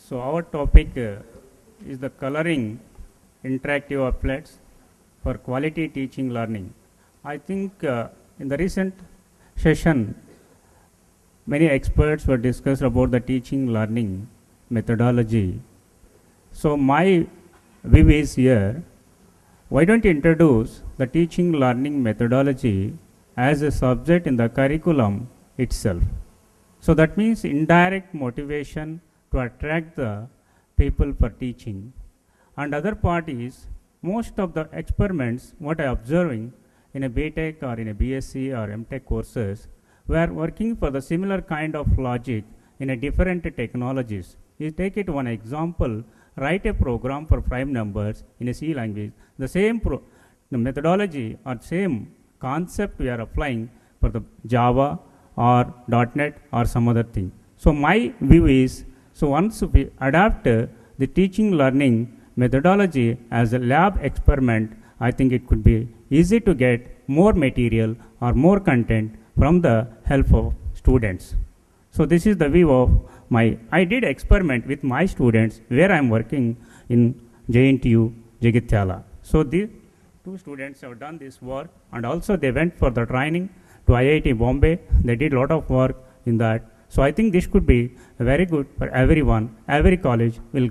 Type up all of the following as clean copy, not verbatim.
So our topic is the coloring interactive applets for quality teaching learning. I think in the recent session, many experts were discussed about the teaching learning methodology. So my view is here, why don't you introduce the teaching learning methodology as a subject in the curriculum itself? So that means indirect motivation to attract the people for teaching. And other part is most of the experiments what I observing in a BTech or in a BSc or MTech courses were working for the similar kind of logic in a different technologies. You take it one example, write a program for prime numbers in a C language. The same the methodology or same concept we are applying for the Java or .NET or some other thing. So my view is, so once we adapt the teaching learning methodology as a lab experiment, I think it could be easy to get more material or more content from the help of students. So this is the view of I did experiment with my students where I am working in JNTU Jagityala. So these two students have done this work and also they went for the training to IIT Bombay. They did a lot of work in that. So I think this could be very good for everyone. Every college will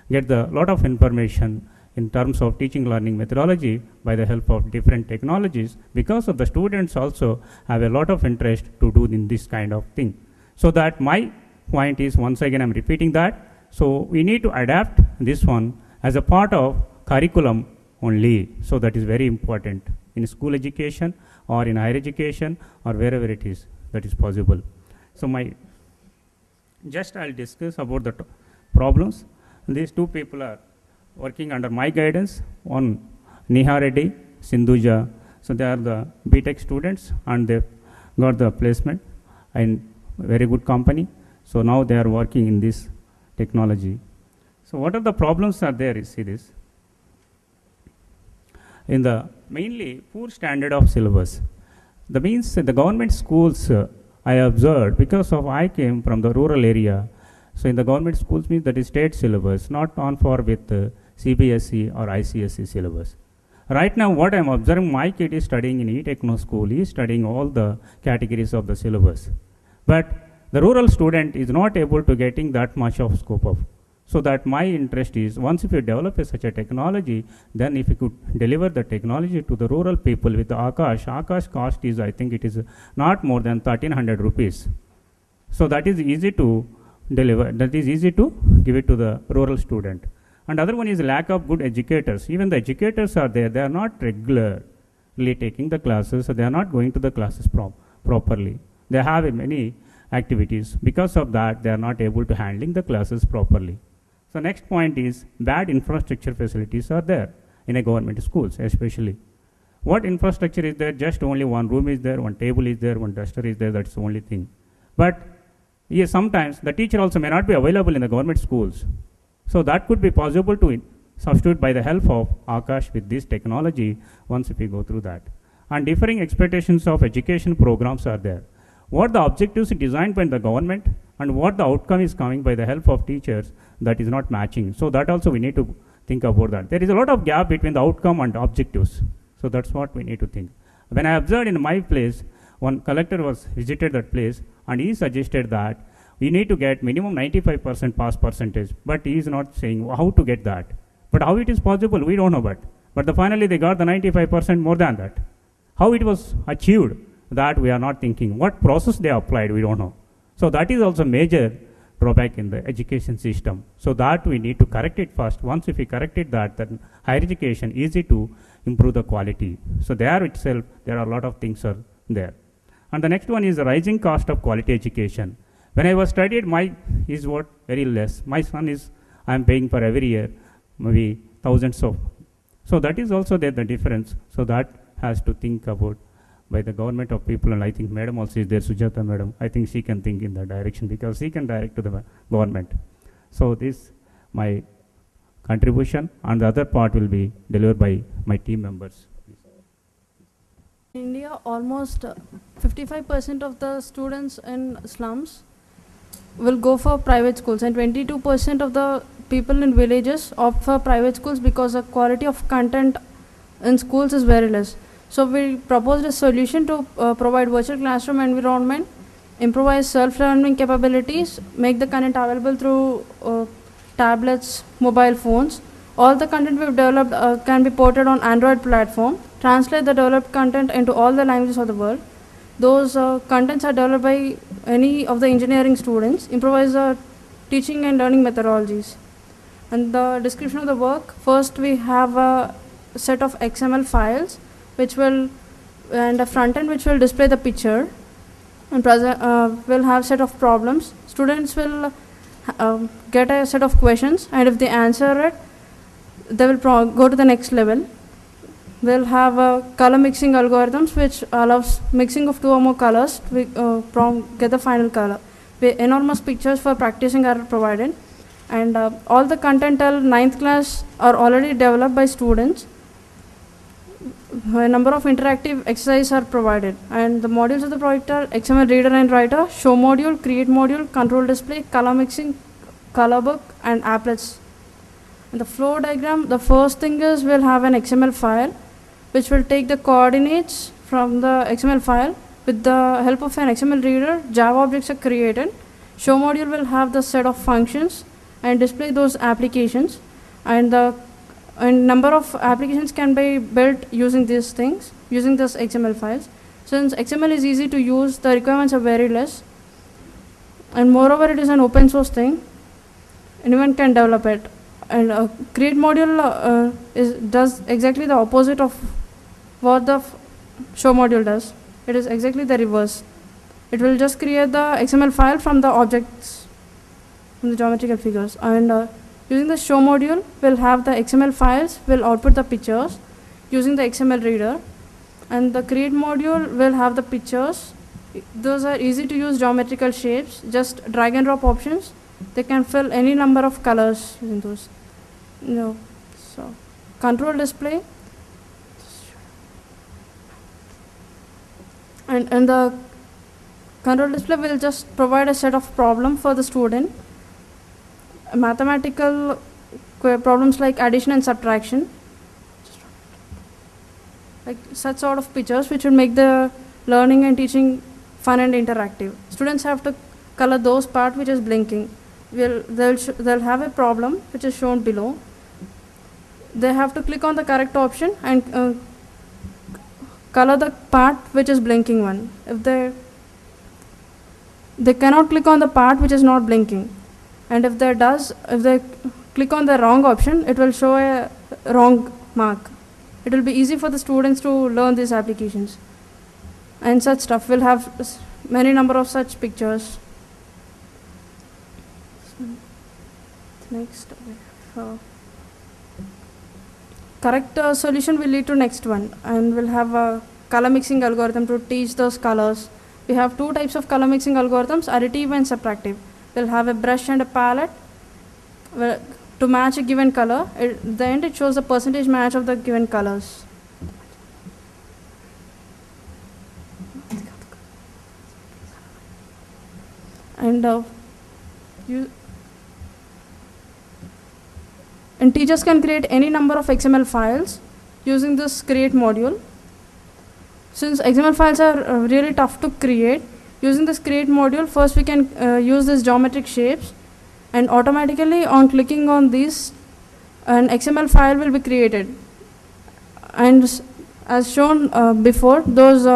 get the lot of information in terms of teaching learning methodology by the help of different technologies, because of the students also have a lot of interest to do in this kind of thing. So that my point is, once again I'm repeating that, so we need to adapt this one as a part of curriculum only. So that is very important in school education or in higher education or wherever it is that is possible. So I'll discuss about the problems. These two people are working under my guidance, on Neha Reddy, Sindhuja. So they are the BTech students and they got the placement in very good company. So now they are working in this technology. So what are the problems are there? You see this. In the mainly poor standard of syllabus. That means the government schools I observed, because of I came from the rural area. So in the government schools means that is state syllabus, not on par with CBSE or ICSE syllabus. Right now what I am observing, my kid is studying in eTechno school, he is studying all the categories of the syllabus. But the rural student is not able to getting that much of scope of. So that my interest is, once if you develop such a technology, then if you could deliver the technology to the rural people with the Akash cost is, I think it is not more than 1300 rupees. So that is easy to deliver, that is easy to give it to the rural student. And other one is lack of good educators. Even the educators are there, they are not regularly taking the classes, so they are not going to the classes properly. They have many activities. Because of that, they are not able to handling the classes properly. So next point is bad infrastructure facilities are there in a government schools especially. What infrastructure is there? Just only one room is there, one table is there, one duster is there, that's the only thing. But yes, sometimes the teacher also may not be available in the government schools. So that could be possible to substitute by the help of Akash with this technology once if we go through that. And differing expectations of education programs are there. What the objectives designed by the government and what the outcome is coming by the help of teachers, that is not matching. So that also we need to think about that. There is a lot of gap between the outcome and objectives. So that's what we need to think. When I observed in my place, one collector was visited that place and he suggested that we need to get minimum 95% pass percentage, but he is not saying how to get that. But how it is possible, we don't know. But finally they got the 95% more than that. How it was achieved, that we are not thinking. What process they applied, we don't know. So that is also major drawback in the education system. So that we need to correct it first. Once if we correct it, that then higher education easy to improve the quality. So there itself, there are a lot of things are there. And the next one is the rising cost of quality education. When I was studied, my is what very less. My son is, I am paying for every year, maybe thousands of. So that is also there the difference. So that has to think about by the government of people, and I think madam also is there, Sujata madam. I think she can think in that direction because she can direct to the government. So this my contribution, and the other part will be delivered by my team members. In India, almost 55% of the students in slums will go for private schools, and 22% of the people in villages opt for private schools because the quality of content in schools is very less. So we proposed a solution to provide virtual classroom environment, improvise self-learning capabilities, make the content available through tablets, mobile phones. All the content we've developed can be ported on Android platform, translate the developed content into all the languages of the world. Those contents are developed by any of the engineering students, improvise teaching and learning methodologies. And the description of the work, first we have a set of XML files which will, and a front end which will display the picture, and will have set of problems. Students will get a set of questions, and if they answer it, they will go to the next level. We'll have color mixing algorithms which allows mixing of two or more colors to get the final color. Enormous pictures for practicing are provided, and all the content till 9th class are already developed by students. A number of interactive exercises are provided, and the modules of the project are XML reader and writer, show module, create module, control display, color mixing, color book, and applets. And the flow diagram, the first thing is we'll have an XML file which will take the coordinates from the XML file. With the help of an XML reader, Java objects are created. Show module will have the set of functions and display those applications, and the number of applications can be built using these things, using this XML files. Since XML is easy to use, the requirements are very less, and moreover it is an open source thing, anyone can develop it. And create module does exactly the opposite of what the show module does. It is exactly the reverse. It will just create the XML file from the objects, from the geometrical figures, and using the show module, we'll have the XML files, will output the pictures using the XML reader, and the create module will have the pictures. Those are easy to use geometrical shapes, just drag and drop options. They can fill any number of colors in those. So control display, and the control display will just provide a set of problem for the student. Mathematical problems like addition and subtraction, like such sort of pictures which will make the learning and teaching fun and interactive. Students have to color those part which is blinking. They'll have a problem which is shown below. They have to click on the correct option and color the part which is blinking one. If they cannot click on the part which is not blinking. And if they click on the wrong option, it will show a wrong mark. It will be easy for the students to learn these applications. And such stuff. We'll have many number of such pictures. Next, correct solution will lead to next one, and we'll have a color mixing algorithm to teach those colors. We have two types of color mixing algorithms, additive and subtractive. We'll have a brush and a palette to match a given color. At the end, it shows the percentage match of the given colors. And teachers can create any number of XML files using this create module. Since XML files are really tough to create, using this create module, first we can use these geometric shapes, and automatically on clicking on these, an XML file will be created. And as shown before, those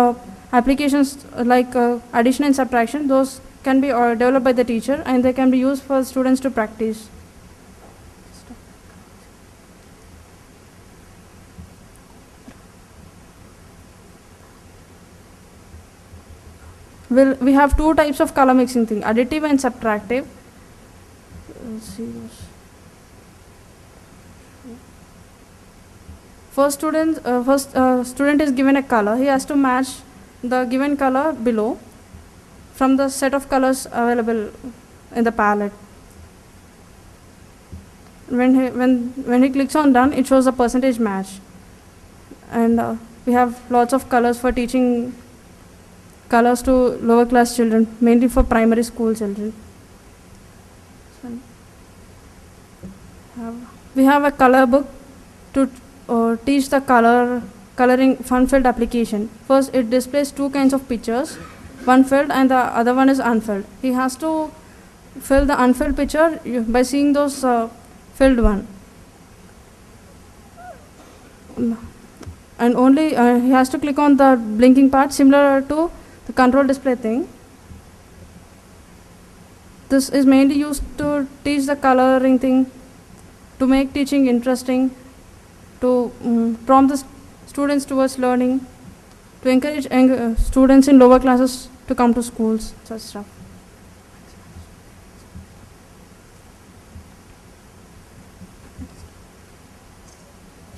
applications like addition and subtraction, those can be developed by the teacher, and they can be used for students to practice. We have two types of color mixing thing, additive and subtractive. Let's see this. First student is given a color. He has to match the given color below from the set of colors available in the palette. When he clicks on done, it shows a percentage match. And we have lots of colors for teaching colors to lower class children, mainly for primary school children. We have a color book to teach the coloring fun-filled application. First, it displays two kinds of pictures, one filled and the other one is unfilled. He has to fill the unfilled picture by seeing those filled one. And only he has to click on the blinking part similar to the control display thing. This is mainly used to teach the coloring thing, to make teaching interesting, to prompt the students towards learning, to encourage students in lower classes to come to schools, such stuff.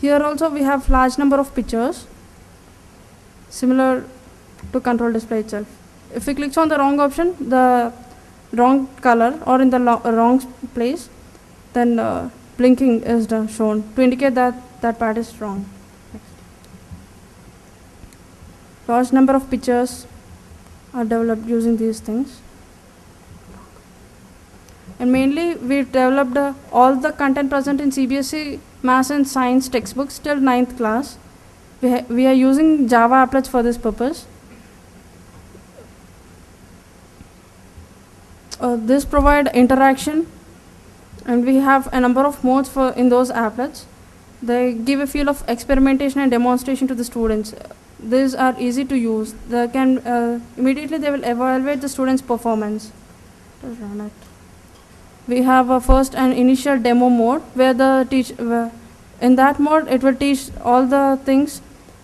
Here also we have large number of pictures, similar to control display itself. If we click on the wrong option, the wrong color or in the wrong place, then blinking is shown to indicate that that part is wrong. Next. Large number of pictures are developed using these things. And mainly we developed all the content present in CBSE Maths and Science textbooks till 9th class. We are using Java applets for this purpose. This provide interaction, and we have a number of modes for in those applets. They give a feel of experimentation and demonstration to the students. These are easy to use. They can immediately they will evaluate the students' performance. Just run it. We have first an initial demo mode where the in that mode it will teach all the things,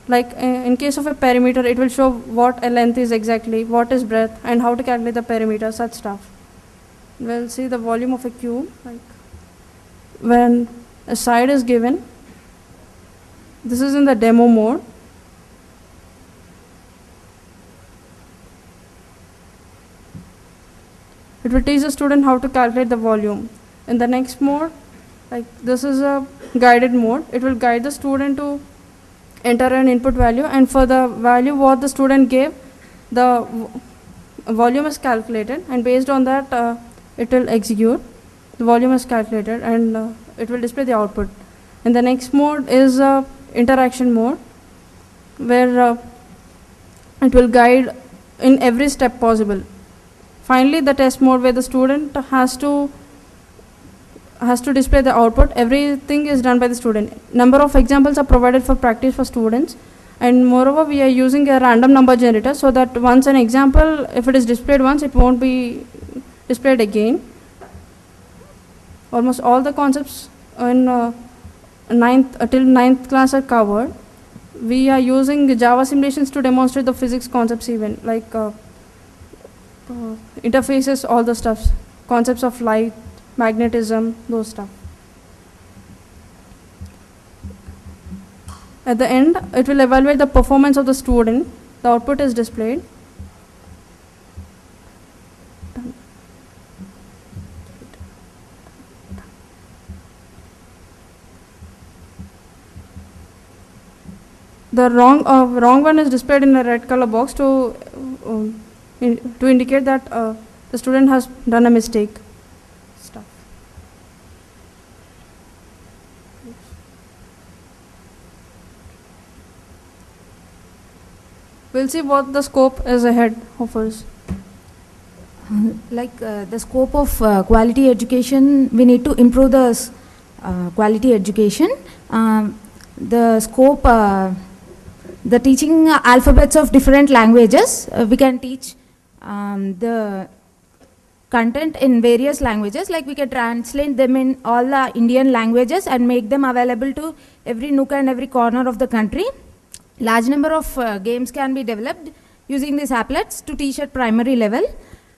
like in case of a perimeter it will show what a length is exactly, what is breadth, and how to calculate the perimeter, such stuff. We'll see the volume of a cube, like when a side is given. This is in the demo mode. It will teach the student how to calculate the volume. In the next mode, like this is a guided mode. It will guide the student to enter an input value, and for the value what the student gave, the volume is calculated, and based on that it will execute. The volume is calculated, and it will display the output. And the next mode is interaction mode, where it will guide in every step possible. Finally, the test mode, where the student has to display the output. Everything is done by the student. Number of examples are provided for practice for students, and moreover we are using a random number generator, so that once an example, if it is displayed once, it won't be displayed again. Almost all the concepts in till 9th class are covered. We are using Java simulations to demonstrate the physics concepts, even like interfaces, all the stuffs, concepts of light, magnetism, those stuff. At the end, it will evaluate the performance of the student. The output is displayed. The wrong one is displayed in a red color box to indicate that the student has done a mistake. Stuff. We'll see what the scope is ahead of us. The scope of quality education, we need to improve the quality education. The scope, the teaching alphabets of different languages, we can teach the content in various languages, like we can translate them in all the Indian languages and make them available to every nook and every corner of the country. Large number of games can be developed using these applets to teach at primary level,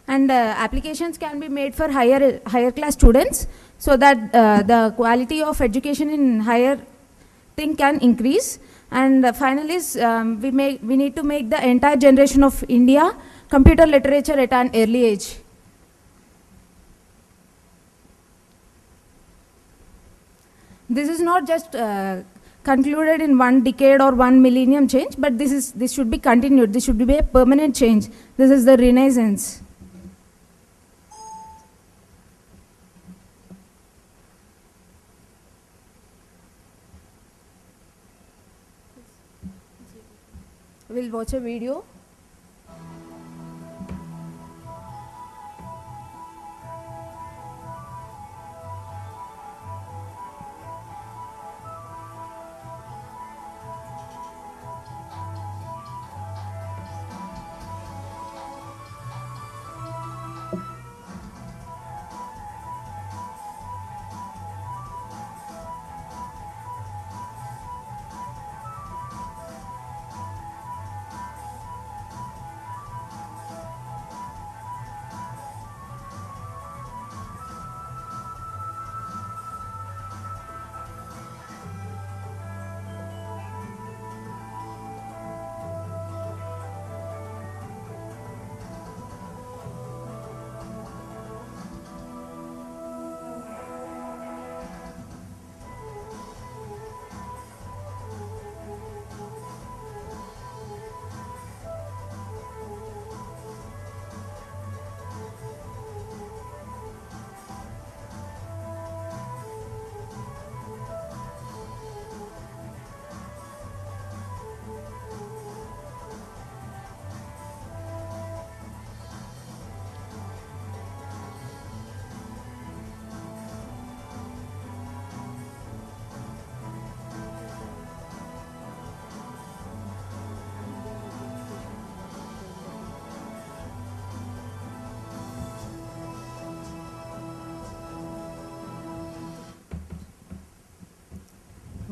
and applications can be made for higher class students, so that the quality of education in higher thing can increase. And finally, we need to make the entire generation of India computer literature at an early age. This is not just concluded in one decade or one millennium change, but this should be continued. This should be a permanent change. This is the renaissance. we'll watch a video.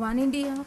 One India.